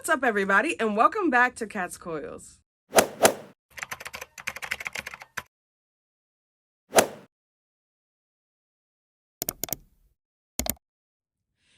What's up, everybody, and welcome back to Cat's Coils.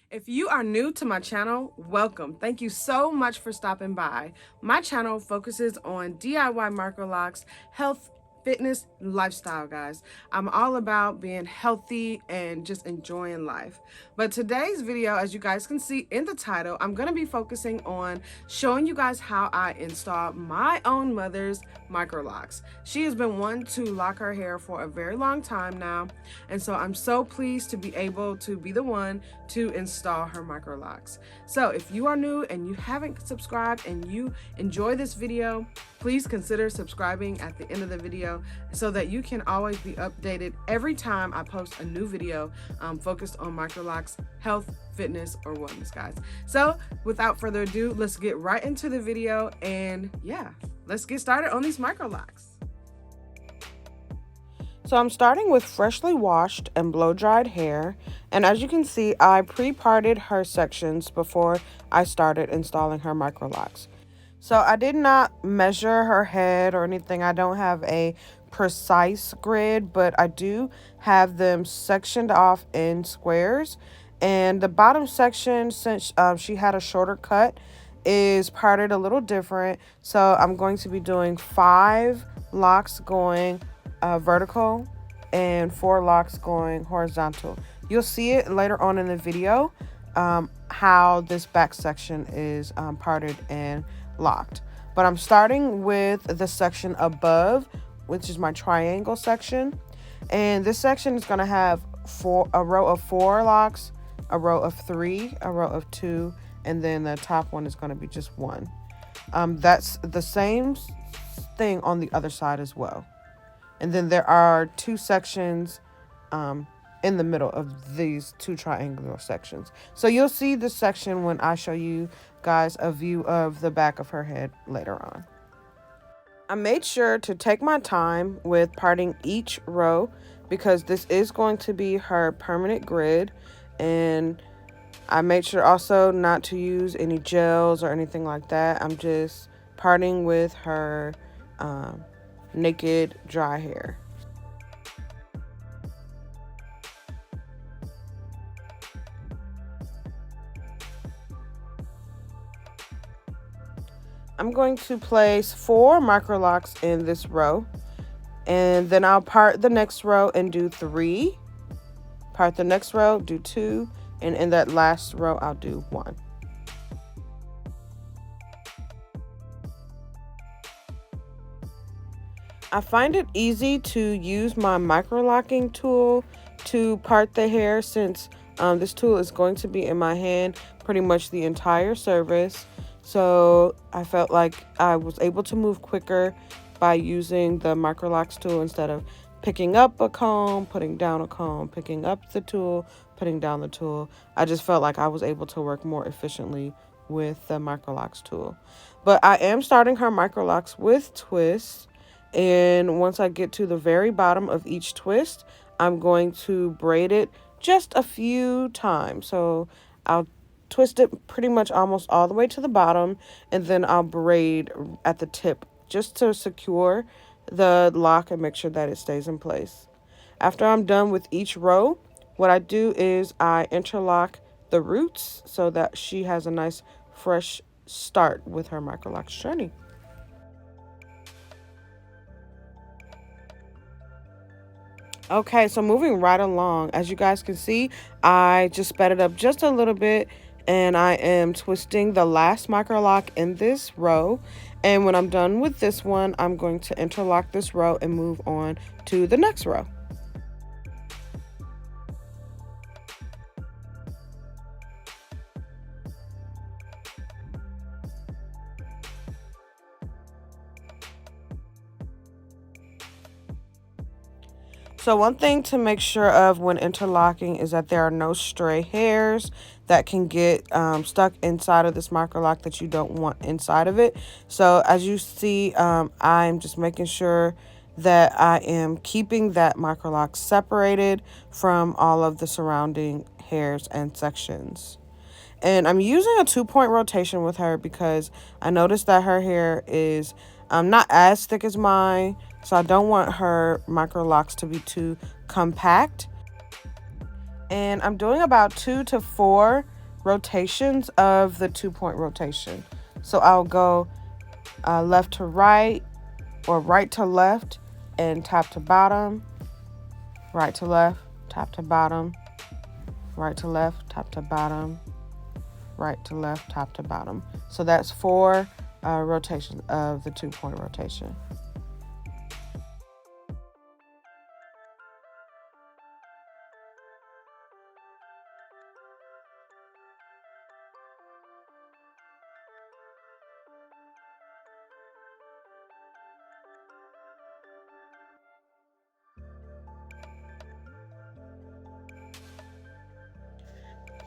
If you are new to my channel, welcome. Thank you so much for stopping by. My channel focuses on DIY microlocks, health, fitness, lifestyle, guys. I'm all about being healthy and just enjoying life. But today's video, as you guys can see in the title, I'm going to be focusing on showing you guys how I install my own mother's microlocks. She has been one to lock her hair for a very long time now, and so I'm so pleased to be able to be the one to install her microlocks. So if you are new and you haven't subscribed and you enjoy this video, please consider subscribing at the end of the video so that you can always be updated every time I post a new video focused on microlocks, health, fitness, or wellness, guys. So without further ado, let's get right into the video, and yeah, let's get started on these microlocks. So I'm starting with freshly washed and blow-dried hair, and as you can see, I pre-parted her sections before I started installing her microlocks. So I did not measure her head or anything. I don't have a precise grid, but I do have them sectioned off in squares. And the bottom section, since she had a shorter cut, is parted a little different. So I'm going to be doing 5 locks going vertical and 4 locks going horizontal. You'll see it later on in the video how this back section is parted and locked. But I'm starting with the section above, which is my triangle section, and this section is going to have a row of 4 locks, a row of 3, a row of 2, and then the top one is going to be just 1. That's the same thing on the other side as well. And then there are 2 sections in the middle of these 2 triangular sections. So you'll see this section when I show you guys a view of the back of her head later on. I made sure to take my time with parting each row because this is going to be her permanent grid, and I made sure also not to use any gels or anything like that. I'm just parting with her naked dry hair. I'm going to place 4 microlocks in this row, and then I'll part the next row and do 3, part the next row, do 2, and in that last row I'll do 1. I find it easy to use my microlocking tool to part the hair since this tool is going to be in my hand pretty much the entire service. So I felt like I was able to move quicker by using the Microlocs tool instead of picking up a comb, putting down a comb, picking up the tool, putting down the tool. I just felt like I was able to work more efficiently with the Microlocs tool. But I am starting her Microlocs with twists. And once I get to the very bottom of each twist, I'm going to braid it just a few times. So I'll twist it pretty much almost all the way to the bottom, and then I'll braid at the tip just to secure the lock and make sure that it stays in place. After I'm done with each row, what I do is I interlock the roots so that she has a nice fresh start with her microlocks journey. Okay, so moving right along, as you guys can see, I just sped it up just a little bit, and I am twisting the last microlock in this row. And when I'm done with this one, I'm going to interlock this row and move on to the next row. So one thing to make sure of when interlocking is that there are no stray hairs that can get stuck inside of this microlock that you don't want inside of it. So as you see, I'm just making sure that I am keeping that microlock separated from all of the surrounding hairs and sections. And I'm using a 2-point rotation with her because I noticed that her hair is not as thick as mine. So I don't want her micro locks to be too compact. And I'm doing about 2 to 4 rotations of the 2-point rotation. So I'll go left to right or right to left and top to bottom, right to left, top to bottom, right to left, top to bottom, right to left, top to bottom. So that's 4 rotations of the 2-point rotation.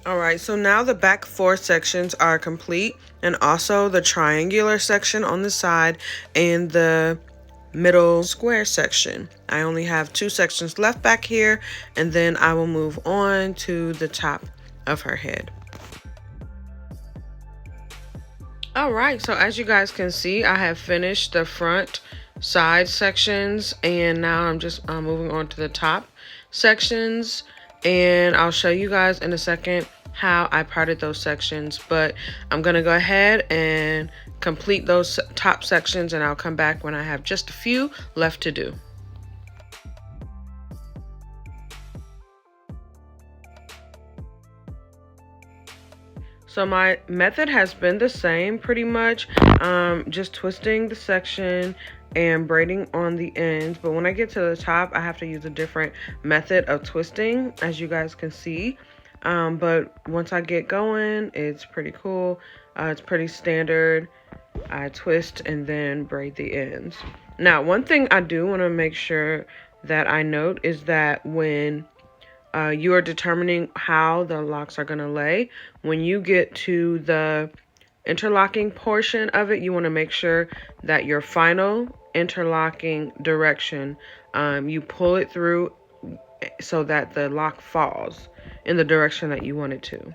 Alright, so now the back 4 sections are complete, and also the triangular section on the side and the middle square section. I only have 2 sections left back here, and then I will move on to the top of her head. Alright, so as you guys can see, I have finished the front side sections, and now I'm just moving on to the top sections, and I'll show you guys in a second how I parted those sections, but I'm gonna go ahead and complete those top sections, and I'll come back when I have just a few left to do. So my method has been the same pretty much, just twisting the section and braiding on the ends. But when I get to the top, I have to use a different method of twisting, as you guys can see. But once I get going, it's pretty cool. It's pretty standard. I twist and then braid the ends. Now, one thing I do want to make sure that I note is that when you are determining how the locks are going to lay, when you get to the interlocking portion of it, you want to make sure that your final interlocking direction, you pull it through so that the lock falls in the direction that you want it to.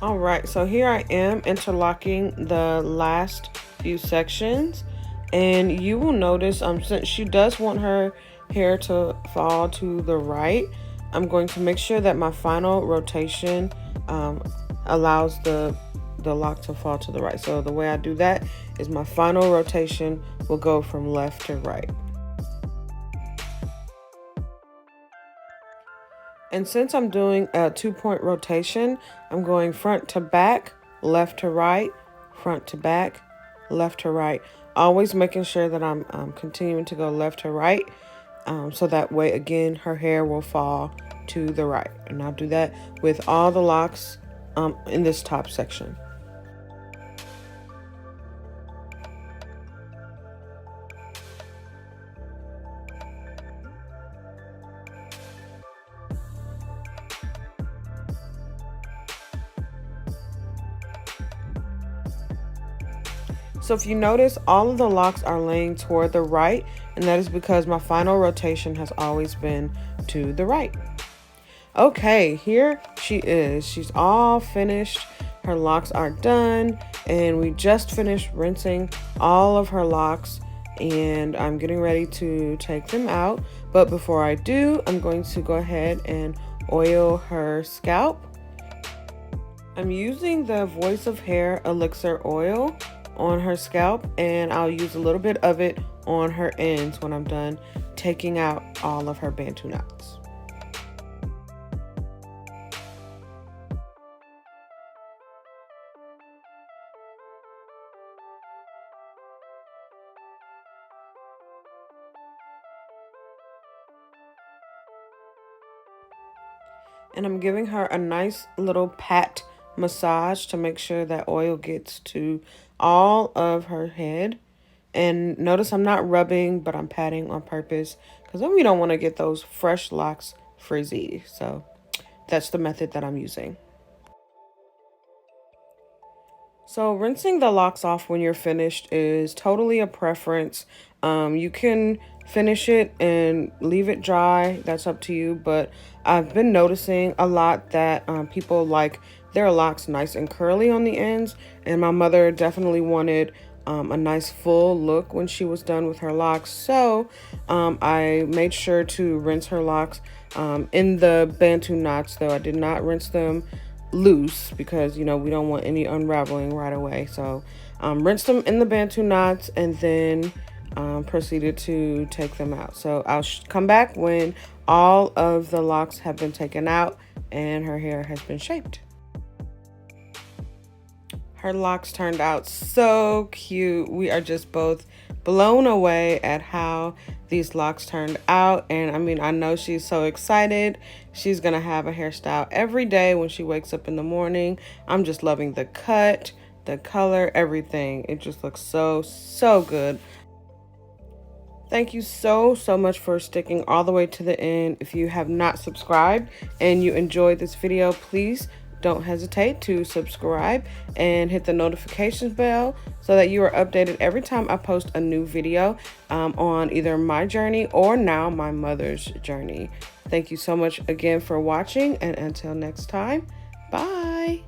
All right, so here I am interlocking the last few sections, and you will notice since she does want her hair to fall to the right, I'm going to make sure that my final rotation allows the lock to fall to the right. So the way I do that is my final rotation will go from left to right. And since I'm doing a 2-point rotation, I'm going front to back, left to right, front to back, left to right. Always making sure that I'm continuing to go left to right, so that way, again, her hair will fall to the right. And I'll do that with all the locks in this top section. So if you notice, all of the locks are laying toward the right, and that is because my final rotation has always been to the right. Okay, here she is. She's all finished. Her locks are done, and we just finished rinsing all of her locks, and I'm getting ready to take them out. But before I do, I'm going to go ahead and oil her scalp. I'm using the Voice of Hair Elixir oil on her scalp, and I'll use a little bit of it on her ends when I'm done taking out all of her bantu knots. And I'm giving her a nice little pat massage to make sure that oil gets to all of her head. And notice I'm not rubbing, but I'm patting on purpose because then we don't want to get those fresh locks frizzy. So that's the method that I'm using. So rinsing the locks off when you're finished is totally a preference. You can finish it and leave it dry. That's up to you. But I've been noticing a lot that people like their locks nice and curly on the ends. And my mother definitely wanted a nice full look when she was done with her locks. So I made sure to rinse her locks in the bantu knots, though I did not rinse them loose because, you know, we don't want any unraveling right away. So rinsed them in the bantu knots and then proceeded to take them out. So I'll come back when all of the locks have been taken out and her hair has been shaped. Her locks turned out so cute. We are just both blown away at how these locks turned out. And I mean, I know she's so excited. She's gonna have a hairstyle every day when she wakes up in the morning. I'm just loving the cut, the color, everything. It just looks so, so good. Thank you so much for sticking all the way to the end. If you have not subscribed and you enjoyed this video, please don't hesitate to subscribe and hit the notifications bell so that you are updated every time I post a new video on either my journey or now my mother's journey. Thank you so much again for watching, and until next time, bye.